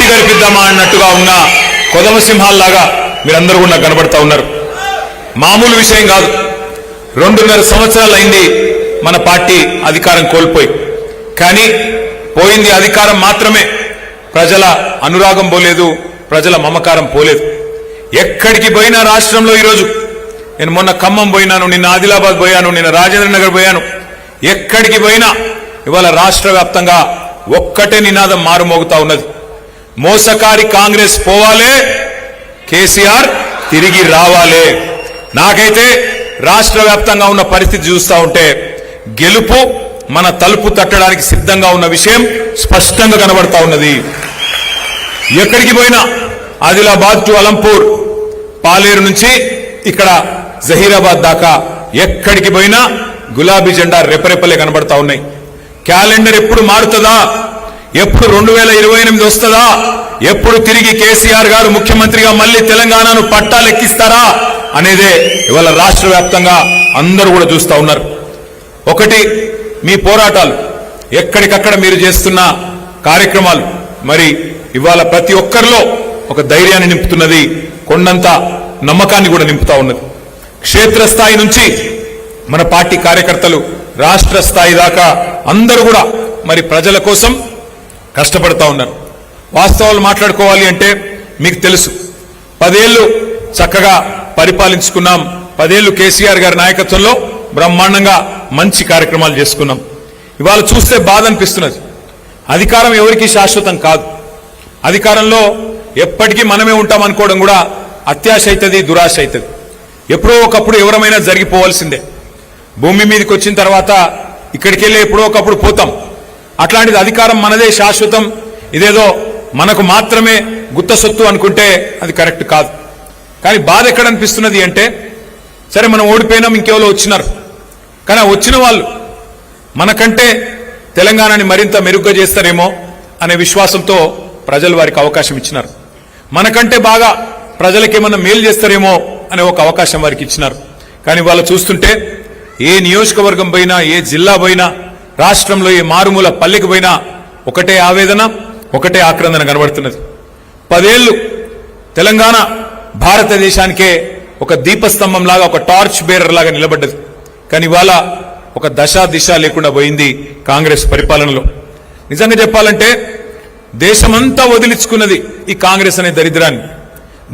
జరిపిద్దామా అన్నట్టుగా ఉన్న కొదమ సింహాల్లాగా మీరందరూ కూడా కనబడతా ఉన్నారు. మామూలు విషయం కాదు. 2.5 సంవత్సరాలు అయింది మన పార్టీ అధికారం కోల్పోయి. కానీ పోయింది అధికారం మాత్రమే, ప్రజల అనురాగం పోలేదు, ప్రజల మమకారం పోలేదు. ఎక్కడికి పోయినా రాష్ట్రంలో ఈరోజు నేను మొన్న ఖమ్మం పోయినాను, నిన్న ఆదిలాబాద్ పోయాను, నిన్న రాజేంద్ర నగర్ పోయాను. ఎక్కడికి పోయినా ఇవాళ రాష్ట్ర వ్యాప్తంగా ఒక్కటే నినాదం మారుమోగుతా ఉన్నది. మోసకారి కాంగ్రెస్ పోవాలే, కేసీఆర్ తిరిగి రావాలే. నాకైతే రాష్ట్ర వ్యాప్తంగా ఉన్న పరిస్థితి చూస్తా ఉంటే గెలుపు మన తలుపు తట్టడానికి సిద్ధంగా ఉన్న విషయం స్పష్టంగా కనబడతా ఉన్నది. ఎక్కడికి పోయినా ఆదిలాబాద్ టు అలంపూర్, పాలేరు నుంచి ఇక్కడ జహీరాబాద్ దాకా ఎక్కడికి పోయినా గులాబీ జెండా రెపరెపలే కనబడతా ఉన్నాయి. క్యాలెండర్ ఎప్పుడు మారుతుందా, ఎప్పుడు 2028 వస్తుందా, ఎప్పుడు తిరిగి కేసీఆర్ గారు ముఖ్యమంత్రిగా మళ్ళీ తెలంగాణను పట్టాలెక్కిస్తారా అనేదే ఇవాళ రాష్ట్ర వ్యాప్తంగా అందరూ కూడా చూస్తా ఉన్నారు. ఒకటి మీ పోరాటాలు, ఎక్కడికక్కడ మీరు చేస్తున్న కార్యక్రమాలు మరి ఇవాళ ప్రతి ఒక్కరిలో ఒక ధైర్యాన్ని నింపుతున్నది, కొండంత నమ్మకాన్ని కూడా నింపుతా ఉన్నది. క్షేత్రస్థాయి నుంచి మన పార్టీ కార్యకర్తలు రాష్ట్ర స్థాయి దాకా అందరూ కూడా మరి ప్రజల కోసం కష్టపడతా ఉన్నారు. వాస్తవాలు మాట్లాడుకోవాలి అంటే మీకు తెలుసు, 10 ఏళ్లు చక్కగా పరిపాలించుకున్నాం. 10 ఏళ్లు కేసీఆర్ గారి నాయకత్వంలో బ్రహ్మాండంగా మంచి కార్యక్రమాలు చేసుకున్నాం. ఇవాళ చూస్తే బాధ అనిపిస్తున్నది. అధికారం ఎవరికి శాశ్వతం కాదు. అధికారంలో ఎప్పటికీ మనమే ఉంటాం అనుకోవడం కూడా అత్యాశ అవుతుంది, దురాశ అవుతుంది. ఎప్పుడో ఒకప్పుడు ఎవరమైనా జరిగిపోవాల్సిందే. భూమి మీదకి వచ్చిన తర్వాత ఇక్కడికి వెళ్ళి ఎప్పుడో ఒకప్పుడు పోతాం. అట్లాంటిది అధికారం మనదే శాశ్వతం, ఇదేదో మనకు మాత్రమే గుత్త సొత్తు అనుకుంటే అది కరెక్ట్ కాదు. కానీ బాధ ఎక్కడ అనిపిస్తున్నది అంటే, సరే మనం ఓడిపోయినాం, ఇంకెవరో వచ్చినారు. కానీ వచ్చిన వాళ్ళు మనకంటే తెలంగాణని మరింత మెరుగ్గా చేస్తారేమో అనే విశ్వాసంతో ప్రజలు వారికి అవకాశం ఇచ్చినారు. మనకంటే బాగా ప్రజలకేమన్నా మేలు చేస్తారేమో అనే ఒక అవకాశం వారికి ఇచ్చినారు. కానీ వాళ్ళు చూస్తుంటే ఏ నియోజకవర్గం పోయినా, ఏ జిల్లా పోయినా, రాష్ట్రంలో ఏ మారుమూల పల్లెకి పోయినా ఒకటే ఆవేదన, ఒకటే ఆక్రందన కనబడుతున్నది. 10 ఏళ్లు తెలంగాణ భారతదేశానికే ఒక దీపస్తంభం లాగా, ఒక టార్చ్ బేరర్ లాగా నిలబడ్డది. కానీ ఇవాళ ఒక దశ దిశ లేకుండా పోయింది కాంగ్రెస్ పరిపాలనలో. నిజంగా చెప్పాలంటే దేశమంతా వదిలించుకున్నది ఈ కాంగ్రెస్ అనే దరిద్రాన్ని.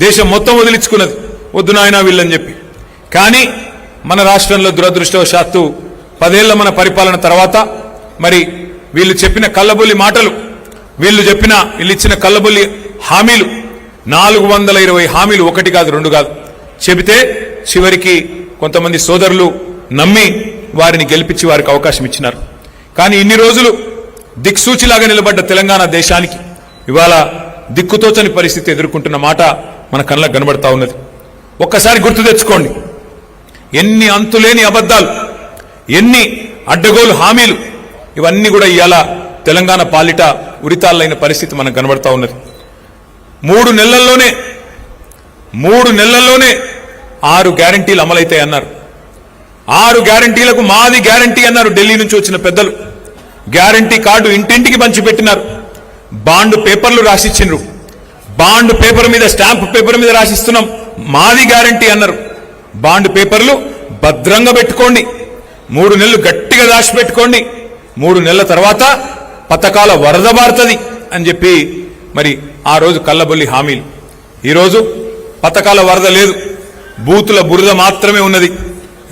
దేశం మొత్తం వదిలించుకున్నది, వద్దు నాయనా వీళ్ళని చెప్పి. కానీ మన రాష్ట్రంలో దురదృష్టవశాత్తు 10 ఏళ్ల మన పరిపాలన తర్వాత మరి వీళ్ళు చెప్పిన కల్లబొల్లి మాటలు, వీళ్ళు ఇచ్చిన కల్లబొల్లి హామీలు, 420 హామీలు, 1 కాదు 2 కాదు చెబితే చివరికి కొంతమంది సోదరులు నమ్మి వారిని గెలిపించి వారికి అవకాశం ఇచ్చినారు. కానీ ఇన్ని రోజులు దిక్సూచిలాగా నిలబడ్డ తెలంగాణ దేశానికి ఇవాళ దిక్కుతోచని పరిస్థితి ఎదుర్కొంటున్న మాట మన కళ్ళకు కనబడతా ఉన్నది. ఒక్కసారి గుర్తు తెచ్చుకోండి, ఎన్ని అంతులేని అబద్ధాలు, ఎన్ని అడ్డగోలు హామీలు, ఇవన్నీ కూడా ఇవాళ తెలంగాణ పాలిట ఉరితాళ్ళైన పరిస్థితి మనకు కనబడతా ఉన్నది. 3 నెలల్లోనే 6 గ్యారంటీలు అమలైతాయి అన్నారు. 6 గ్యారంటీలకు మాది గ్యారంటీ అన్నారు ఢిల్లీ నుంచి వచ్చిన పెద్దలు. గ్యారంటీ కార్డు ఇంటింటికి పంచిపెట్టినారు. బాండ్ పేపర్లు రాసిచ్చిండ్రు. బాండ్ పేపర్ మీద, స్టాంప్ పేపర్ మీద రాసిస్తున్నాం, మాది గ్యారంటీ అన్నారు. బాండ్ పేపర్లు భద్రంగా పెట్టుకోండి, 3 నెలలు గట్టిగా దాచిపెట్టుకోండి, 3 నెలల తర్వాత పథకాల వరద బారుతుంది అని చెప్పి మరి ఆ రోజు కల్లబొల్లి హామీలు. ఈరోజు పథకాల వరద లేదు, బూతుల బురద మాత్రమే ఉన్నది.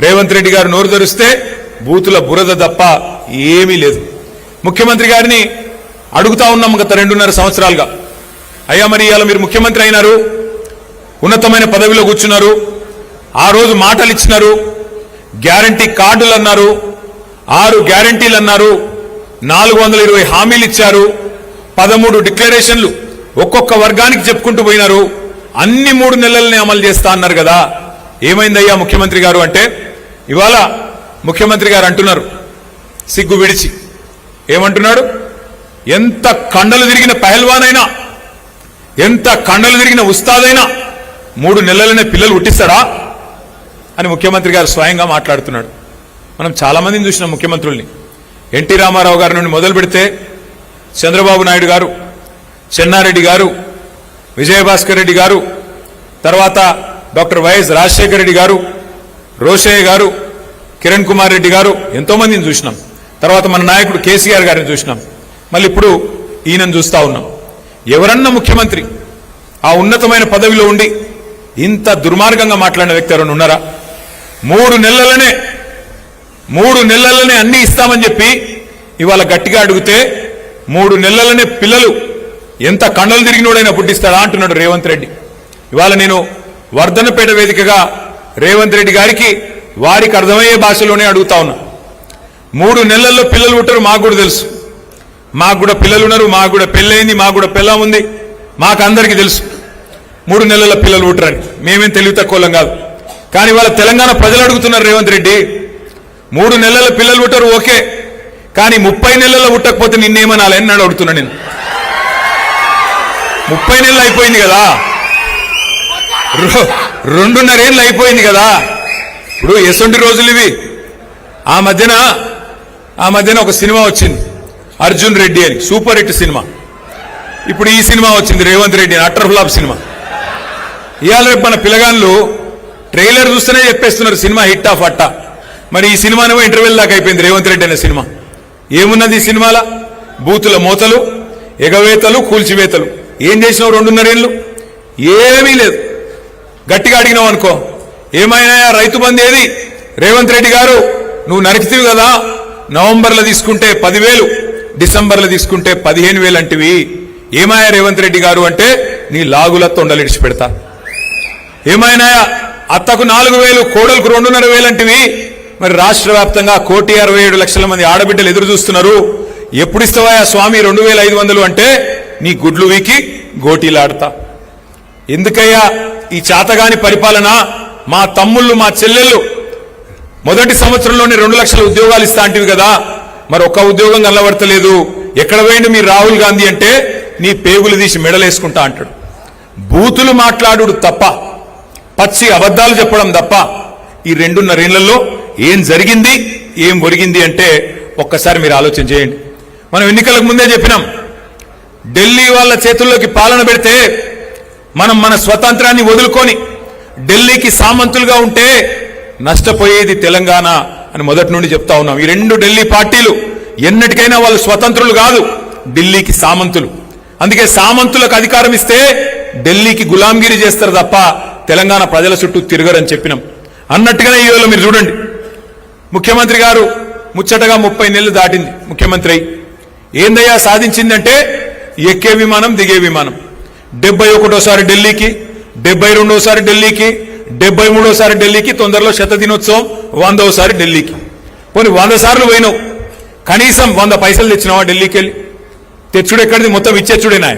రేవంత్ రెడ్డి గారు నోరు తెరిస్తే బూతుల బురద తప్ప ఏమీ లేదు. ముఖ్యమంత్రి గారిని అడుగుతా ఉన్నాం గత 2.5 సంవత్సరాలుగా, అయ్యా మరి ఇవాళ మీరు ముఖ్యమంత్రి అయినారు, ఉన్నతమైన పదవిలో కూర్చున్నారు, ఆ రోజు మాటలు ఇచ్చినారు, గ్యారంటీ కార్డులు అన్నారు, 6 గ్యారంటీలు అన్నారు, 420 హామీలు ఇచ్చారు, 13 డిక్లరేషన్లు ఒక్కొక్క వర్గానికి చెప్పుకుంటూ పోయినారు, అన్ని 3 నెలలనే అమలు చేస్తా అన్నారు కదా, ఏమైందయ్యా ముఖ్యమంత్రి గారు అంటే ఇవాళ ముఖ్యమంత్రి గారు అంటున్నారు సిగ్గు విడిచి, ఏమంటున్నాడు, ఎంత కండలు తిరిగిన పహల్వానైనా, ఎంత కండలు తిరిగిన ఉస్తాదైనా 3 నెలలనే పిల్లలు పుట్టిస్తాడా అని ముఖ్యమంత్రి గారు స్వయంగా మాట్లాడుతున్నాడు. మనం చాలా మందిని చూసినాం ముఖ్యమంత్రుల్ని. ఎన్టీ రామారావు గారి నుండి మొదలు పెడితే చంద్రబాబు నాయుడు గారు చెన్నారెడ్డి గారు, విజయభాస్కర్ రెడ్డి గారు, తర్వాత డాక్టర్ వైఎస్ రాజశేఖర రెడ్డి గారు, రోషయ్య గారు, కిరణ్ కుమార్ రెడ్డి గారు, ఎంతో మందిని చూసినాం. తర్వాత మన నాయకుడు కేసీఆర్ గారిని చూసినాం. మళ్ళీ ఇప్పుడు ఈయనను చూస్తా ఉన్నాం. ఎవరన్నా ముఖ్యమంత్రి ఆ ఉన్నతమైన పదవిలో ఉండి ఇంత దుర్మార్గంగా మాట్లాడిన వ్యక్తి ఎవరైనా ఉన్నారా? 3 నెలలనే అన్ని ఇస్తామని చెప్పి ఇవాళ గట్టిగా అడిగితే 3 నెలలనే పిల్లలు ఎంత కండలు తిరిగినోడైనా పుట్టిస్తాడా అంటున్నాడు రేవంత్ రెడ్డి. ఇవాళ నేను వర్ధనపేట వేదికగా రేవంత్ రెడ్డి గారికి వారికి అర్థమయ్యే భాషలోనే అడుగుతా ఉన్నా. 3 నెలల్లో పిల్లలు పుట్టరు, మాకు కూడా తెలుసు. మాకు కూడా పిల్లలు ఉన్నారు, మాకు కూడా పెళ్ళయింది, మాకు కూడా పిల్లం ఉంది, మాకు అందరికీ తెలుసు 3 నెలల పిల్లలు పుట్టరని. మేమేం తెలివి తక్కువలం కాదు. కానీ వాళ్ళ తెలంగాణ ప్రజలు అడుగుతున్నారు రేవంత్ రెడ్డి, 3 నెలల పిల్లలు పుట్టరు ఓకే, కానీ 30 నెలల్లో పుట్టకపోతే నిన్నేమనాలి అని అడుగుతున్నా. నేను 30 నెలలు అయిపోయింది కదా, 2.5 ఏళ్ళు అయిపోయింది కదా. ఇప్పుడు ఎసొంటి రోజులు ఇవి. ఆ మధ్యన ఒక సినిమా వచ్చింది అర్జున్ రెడ్డి అని, సూపర్ హిట్ సినిమా. ఇప్పుడు ఈ సినిమా వచ్చింది రేవంత్ రెడ్డి అని, అటర్ ఫ్లాప్ సినిమా. ఇవాళ రేపు మన పిల్లగాళ్ళు ట్రైలర్ చూస్తేనే చెప్పేస్తున్నారు సినిమా హిట్ ఆఫ్ అట్టా. మరి ఈ సినిమానేమో ఇంటర్వెల్ దాకా అయిపోయింది రేవంత్ రెడ్డి అనే సినిమా. ఏమున్నది ఈ సినిమాలో? బూతుల మోతలు, ఎగవేతలు, కూల్చివేతలు. ఏం చేసినావు 2.5 ఏళ్ళు? ఏమీ లేదు. గట్టిగా అడిగినావు అనుకో, ఏమైనా రైతు బంధు ఏది? రేవంత్ రెడ్డి గారు నువ్వు నరికితివి కదా, నవంబర్లో తీసుకుంటే 10,000, డిసెంబర్లో తీసుకుంటే 15,000 అంటివి. ఏమాయా రేవంత్ రెడ్డి గారు అంటే నీ లాగుల తొండలిడిచి పెడతా. ఏమైనా అత్తకు 4,000, కోడలకు 2.5 అంటివి. మరి రాష్ట్ర వ్యాప్తంగా 1,67,00,000 మంది ఆడబిడ్డలు ఎదురు చూస్తున్నారు. ఎప్పుడు ఇస్తావా స్వామి 2,500 అంటే నీ గుడ్లు వీకి గోటీలాడతా. ఎందుకయ్యా ఈ చాతగాని పరిపాలన? మా తమ్ముళ్ళు, మా చెల్లెళ్ళు మొదటి సంవత్సరంలోనే 2 లక్షల ఉద్యోగాలు ఇస్తా అంటివి కదా, మరి ఒక్క ఉద్యోగం కనబడతలేదు. ఎక్కడ పోయిండు మీ రాహుల్ గాంధీ అంటే నీ పేగులు తీసి మెడలేసుకుంటా అంటాడు. బూతులు మాట్లాడు తప్ప, పచ్చి అబద్ధాలు చెప్పడం తప్ప ఈ 2.5 ఏళ్లలో ఏం జరిగింది, ఏం ఒరిగింది అంటే ఒక్కసారి మీరు ఆలోచన చేయండి. మనం ఎన్నికలకు ముందే చెప్పినాం, ఢిల్లీ వాళ్ళ చేతుల్లోకి పాలన పెడితే మనం మన స్వతంత్రాన్ని వదులుకొని ఢిల్లీకి సామంతులుగా ఉంటే నష్టపోయేది తెలంగాణ అని మొదటి నుండి చెప్తా ఉన్నాం. ఈ 2 ఢిల్లీ పార్టీలు ఎన్నటికైనా వాళ్ళు స్వతంత్రులు కాదు, ఢిల్లీకి సామంతులు. అందుకే సామంతులకు అధికారం ఇస్తే ఢిల్లీకి గులాంగిరి చేస్తారు తప్ప తెలంగాణ ప్రజల చుట్టూ తిరగరని చెప్పినాం. అన్నట్టుగానే ఈవేళ మీరు చూడండి, ముఖ్యమంత్రి గారు ముచ్చటగా 30 నెలలు దాటింది ముఖ్యమంత్రి అయి. ఏందయ్యా సాధించిందంటే ఎక్కే విమానం, దిగే విమానం. 71సారి ఢిల్లీకి, 72సారి ఢిల్లీకి, 73సారి ఢిల్లీకి, తొందరలో శతదినోత్సవం 100వసారి ఢిల్లీకి. పోనీ 100 సార్లు పోయినావు, కనీసం 100 పైసలు తెచ్చినావా ఢిల్లీకి వెళ్ళి? తెచ్చుడు ఎక్కడిది? మొత్తం ఇచ్చేచ్చుడేనా?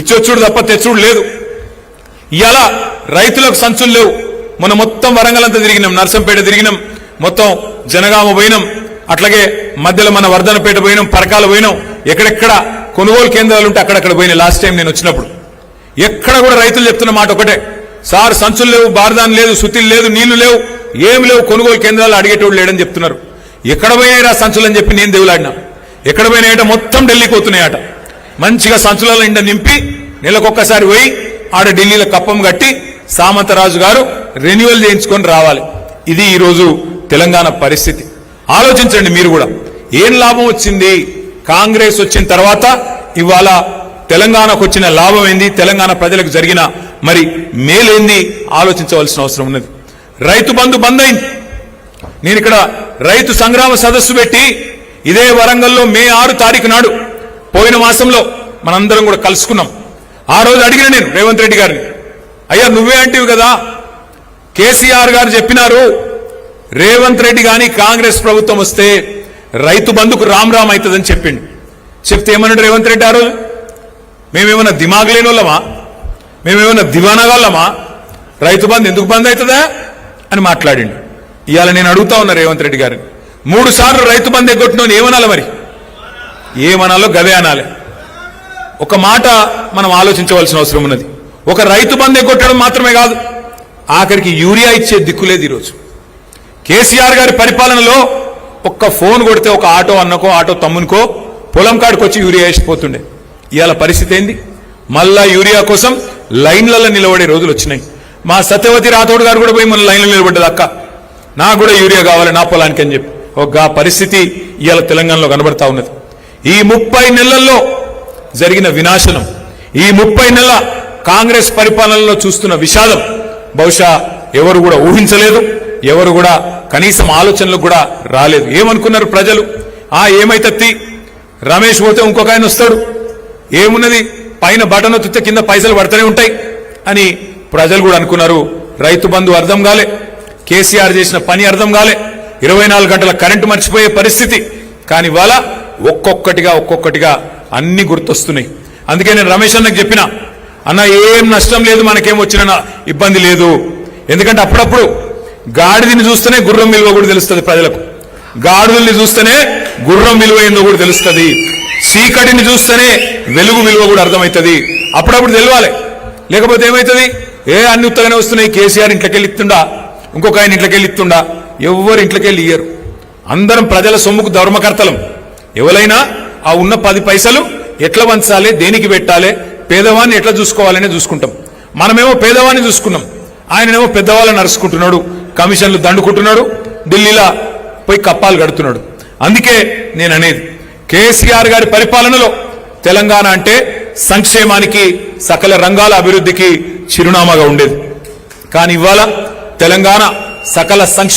ఇచ్చొచ్చుడు తప్ప తెచ్చుడు లేదు. ఇలా రైతులకు సంచులు లేవు. మొన్న మొత్తం వరంగల్ అంతా తిరిగినాం, నర్సంపేట తిరిగినాం, మొత్తం జనగామ పోయినాం, అట్లాగే మధ్యలో మన వర్ధనపేట పోయినాం, పరకాల పోయినాం. ఎక్కడెక్కడ కొనుగోలు కేంద్రాలు ఉంటే అక్కడక్కడ పోయినాయి. లాస్ట్ టైం నేను వచ్చినప్పుడు ఎక్కడ కూడా రైతులు చెప్తున్న మాట ఒకటే, సార్ సంచులు లేవు, బార్దాన్ లేదు, సుతిలు లేదు, నీళ్లు లేవు, ఏం లేవు, కొనుగోలు కేంద్రాలు అడిగేటోడు లేడని చెప్తున్నారు. ఎక్కడ పోయినాయిరా సంచులు అని చెప్పి నేను దేవులాడినా. ఎక్కడ పోయినాయట? మొత్తం ఢిల్లీకి పోతున్నాయట. మంచిగా సంచులలో ఇంట నింపి నెలకొక్కసారి పోయి ఆడ ఢిల్లీలో కప్పం కట్టి సామంతరాజు గారు రెన్యువల్ చేయించుకొని రావాలి. ఇది ఈరోజు తెలంగాణ పరిస్థితి. ఆలోచించండి మీరు కూడా, ఏం లాభం వచ్చింది కాంగ్రెస్ వచ్చిన తర్వాత? ఇవాళ తెలంగాణకు వచ్చిన లాభం ఏంది, తెలంగాణ ప్రజలకు జరిగిన మరి మేలేంది ఆలోచించవలసిన అవసరం ఉన్నది. రైతు బంధు బంద్ అయింది. నేను ఇక్కడ రైతు సంగ్రామ సదస్సు పెట్టి ఇదే వరంగల్లో మే 6 తారీఖు నాడు పోయిన మాసంలో మనందరం కూడా కలుసుకున్నాం. ఆ రోజు అడిగిన నేను రేవంత్ రెడ్డి గారిని, అయ్యా నువ్వే అంటివి కదా, కేసీఆర్ గారు చెప్పినారు రేవంత్ రెడ్డి గాని కాంగ్రెస్ ప్రభుత్వం వస్తే రైతు బంధుకు రామ్ రామ్ అవుతుందని చెప్పిండు. చెప్తే ఏమన్నాడు రేవంత్ రెడ్డి ఆ రోజు? మేమేమన్నా దిమాగ్ లేని వాళ్ళమా, మేమేమన్నా దివానాగాళ్ళమా, రైతు బంధు ఎందుకు బంద్ అవుతుందా అని మాట్లాడిండు. ఇవాళ నేను అడుగుతా ఉన్నా రేవంత్ రెడ్డి గారిని, 3 సార్లు రైతు బంధు ఎగ్గొట్టినోని ఏమనాలి? మరి ఏమనాలో గదే అనాలి. ఒక మాట మనం ఆలోచించవలసిన అవసరం ఉన్నది. ఒక రైతు బంధు ఎగ్గొట్టడం మాత్రమే కాదు, ఆఖరికి యూరియా ఇచ్చే దిక్కులేదు ఈరోజు. కేసీఆర్ గారి పరిపాలనలో ఒక్క ఫోన్ కొడితే ఒక ఆటో అన్నకో ఆటో తమ్మునికో పొలం కాడికి వచ్చి యూరియా వేసిపోతుండే. ఇవాళ పరిస్థితి ఏంది? మళ్ళా యూరియా కోసం లైన్లలో నిలబడే రోజులు వచ్చినాయి. మా సత్యవతి రాథోడ్ గారు కూడా పోయి మన లైన్లో నిలబడ్డది, అక్క నాకు కూడా యూరియా కావాలి నా పొలానికి అని చెప్పి. ఒక పరిస్థితి ఇవాళ తెలంగాణలో కనబడతా ఉన్నది. ఈ 30 నెలల్లో జరిగిన వినాశనం, ఈ 30 నెలల కాంగ్రెస్ పరిపాలనలో చూస్తున్న విషాదం బహుశా ఎవరు కూడా ఊహించలేదు, ఎవరు కూడా కనీసం ఆలోచనలకు కూడా రాలేదు. ఏమనుకున్నారు ప్రజలు? ఏమైతే రమేష్ పోతే ఇంకొక ఆయన వస్తాడు, ఏమున్నది పైన బటన్ ఒత్తితే కింద పైసలు పడుతూనే ఉంటాయి అని ప్రజలు కూడా అనుకున్నారు. రైతు బంధు అర్థం కాలే, కేసీఆర్ చేసిన పని అర్థం కాలే, 24 గంటల కరెంటు మర్చిపోయే పరిస్థితి. కానీ ఇవాళ ఒక్కొక్కటిగా అన్ని గుర్తొస్తున్నాయి. అందుకే నేను రమేష్ అన్నకు చెప్పిన, అన్న ఏం నష్టం లేదు, మనకేం వచ్చిన ఇబ్బంది లేదు. ఎందుకంటే అప్పుడప్పుడు గాడిదని చూస్తేనే గుర్రం విలువ కూడా తెలుస్తుంది ప్రజలకు, గాడిదల్ని చూస్తేనే గుర్రం విలువ ఏందో కూడా తెలుస్తుంది, చీకటిని చూస్తేనే వెలుగు విలువ కూడా అర్థమవుతుంది. అప్పుడప్పుడు తెలియాలి, లేకపోతే ఏమవుతుంది? అన్ని ఉత్తగానే వస్తున్నాయి. కేసీఆర్ ఇంట్లోకెళ్ళి ఇస్తుండా, ఇంకొక ఆయన ఇంట్లోకెళ్ళి ఇస్తుండా, ఎవరు ఇంట్లోకెళ్ళి ఇయ్యరు. అందరం ప్రజల సొమ్ముకు ధర్మకర్తలం. ఎవరైనా ఆ ఉన్న 10 పైసలు ఎట్లా వంచాలి, దేనికి పెట్టాలి, పేదవాన్ని ఎట్లా చూసుకోవాలనే చూసుకుంటాం. మనమేమో పేదవాన్ని చూసుకున్నాం, ఆయననేమో పెద్దవాళ్ళని నరుచుకుంటున్నాడు, కమిషన్లు దండుకుంటున్నాడు, ఢిల్లీలో పోయి కప్పాలు కడుతున్నాడు. అందుకే నేను అనేది, కేసీఆర్ గారి పరిపాలనలో తెలంగాణ అంటే సంక్షేమానికి, సకల రంగాల అభివృద్ధికి చిరునామాగా ఉండేది. కానీ ఇవాళ తెలంగాణ సకల సంక్షేమ